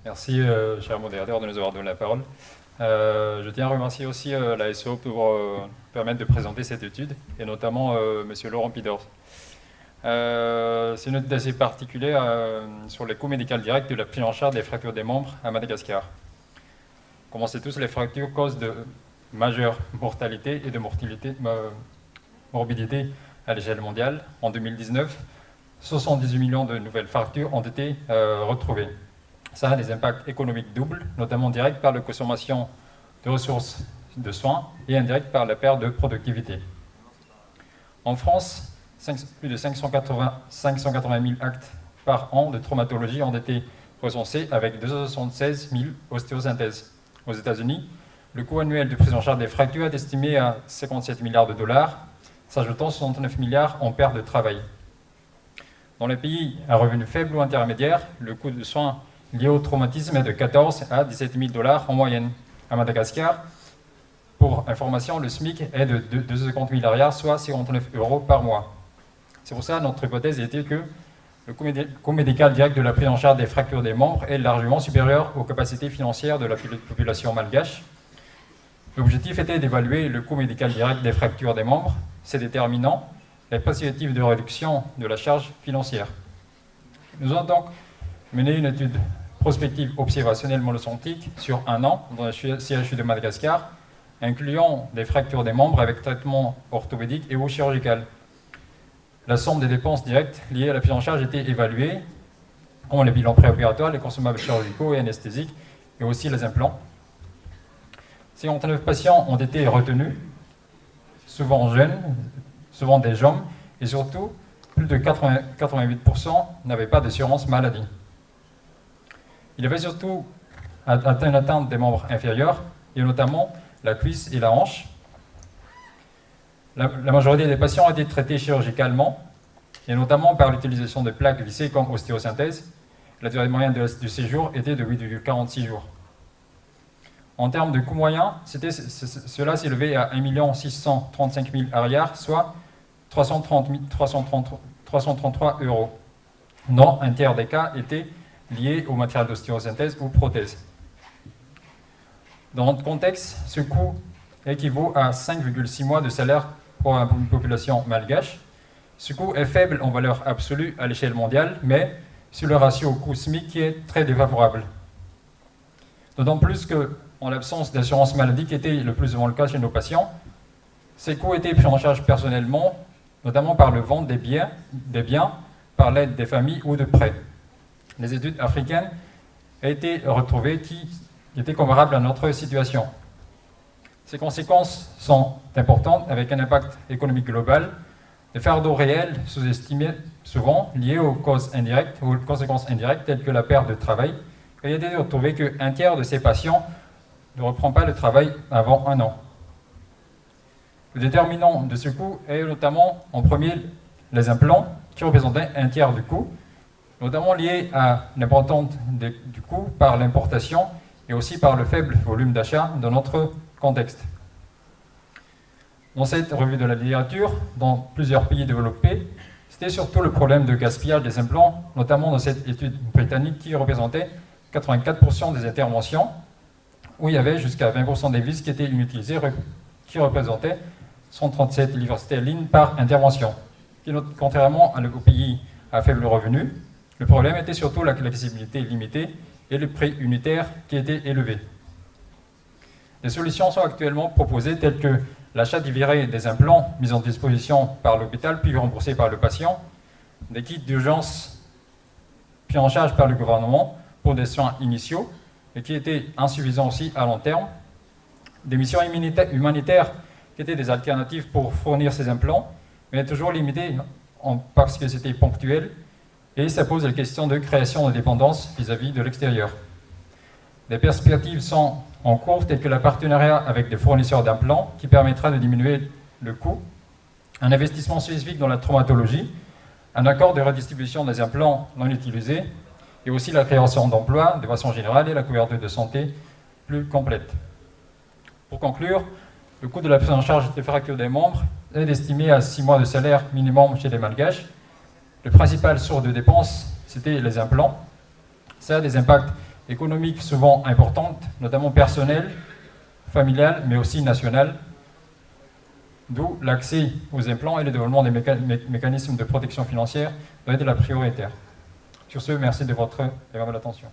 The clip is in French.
Merci, cher modérateur, de nous avoir donné la parole. Je tiens à remercier aussi la SO pour permettre de présenter cette étude, et notamment Monsieur Laurent Pidors. C'est une étude assez particulière sur les coûts médicaux directs de la prise en charge des fractures des membres à Madagascar. Comme on sait tous, les fractures causent de majeure mortalité et de morbidité à l'échelle mondiale. En 2019, 78 millions de nouvelles fractures ont été retrouvées. Ça a des impacts économiques doubles, notamment directs par la consommation de ressources de soins et indirects par la perte de productivité. En France, plus de 580 000 actes par an de traumatologie ont été recensés avec 276 000 ostéosynthèses. Aux États-Unis, le coût annuel de prise en charge des fractures est estimé à 57 milliards de dollars, s'ajoutant 69 milliards en perte de travail. Dans les pays à revenus faibles ou intermédiaires, le coût de soins lié au traumatisme est de 14 à 17 000 dollars en moyenne. À Madagascar, pour information, le SMIC est de 2,50 milliards, soit 59 € par mois. C'est pour ça que notre hypothèse était que le coût médical direct de la prise en charge des fractures des membres est largement supérieur aux capacités financières de la population malgache. L'objectif était d'évaluer le coût médical direct des fractures des membres, c'est déterminant les perspectives de réduction de la charge financière. Nous avons donc mené une étude prospective observationnelle monocentrique sur 1 an dans le CHU de Madagascar, incluant des fractures des membres avec traitement orthopédique et ou chirurgical. La somme des dépenses directes liées à la prise en charge était évaluée, comme les bilans préopératoires, les consommables chirurgicaux et anesthésiques, et aussi les implants. 59 patients ont été retenus, souvent jeunes, souvent des hommes, et surtout, plus de 88% n'avaient pas d'assurance maladie. Il avait surtout atteint l'atteinte des membres inférieurs, et notamment la cuisse et la hanche. La majorité des patients ont été traités chirurgicalement, et notamment par l'utilisation de plaques vissées comme ostéosynthèse. La durée moyenne du séjour était de 8,46 jours. En termes de coût moyen, cela s'élevait à 1 635 000 arrières, soit 333 €. Non, un tiers des cas étaient liés au matériel d'ostéosynthèse ou prothèse. Dans notre contexte, ce coût équivaut à 5,6 mois de salaire pour une population malgache. Ce coût est faible en valeur absolue à l'échelle mondiale, mais sur le ratio coût-SMIC qui est très défavorable. D'autant plus qu'en l'absence d'assurance maladie, qui était le plus souvent le cas chez nos patients, ces coûts étaient pris en charge personnellement, notamment par le vente des biens par l'aide des familles ou de prêts. Les études africaines ont été retrouvées qui étaient comparables à notre situation. Ces conséquences sont importantes avec un impact économique global, des fardeaux réels sous-estimés souvent liés aux causes indirectes ou aux conséquences indirectes telles que la perte de travail. Il a été retrouvé qu'un tiers de ces patients ne reprend pas le travail avant 1 an. Le déterminant de ce coût est notamment en premier les implants qui représentaient un tiers du coût, notamment lié à l'importance du coût par l'importation et aussi par le faible volume d'achat dans notre contexte. Dans cette revue de la littérature, dans plusieurs pays développés, c'était surtout le problème de gaspillage des implants, notamment dans cette étude britannique qui représentait 84% des interventions, où il y avait jusqu'à 20% des vis qui étaient inutilisées, qui représentaient 137 livres sterling par intervention. Contrairement aux pays à faible revenu, le problème était surtout l'accessibilité limitée et le prix unitaire qui était élevé. Des solutions sont actuellement proposées telles que l'achat divers des implants mis en disposition par l'hôpital puis remboursés par le patient, des kits d'urgence pris en charge par le gouvernement pour des soins initiaux et qui étaient insuffisants aussi à long terme, des missions humanitaires qui étaient des alternatives pour fournir ces implants, mais toujours limitées parce que c'était ponctuel, et ça pose la question de création de dépendance vis-à-vis de l'extérieur. Des perspectives sont en cours, telles que le partenariat avec des fournisseurs d'implants, qui permettra de diminuer le coût, un investissement spécifique dans la traumatologie, un accord de redistribution des implants non utilisés, et aussi la création d'emplois de façon générale et la couverture de santé plus complète. Pour conclure, le coût de la prise en charge des fractures des membres est estimé à 6 mois de salaire minimum chez les Malgaches. Le principal source de dépenses, c'était les implants. Ça a des impacts économiques souvent importantes, notamment personnelles, familiales, mais aussi nationales, d'où l'accès aux implants et le développement des mécanismes de protection financière doit être la prioritaire. Sur ce, merci de votre aimable attention.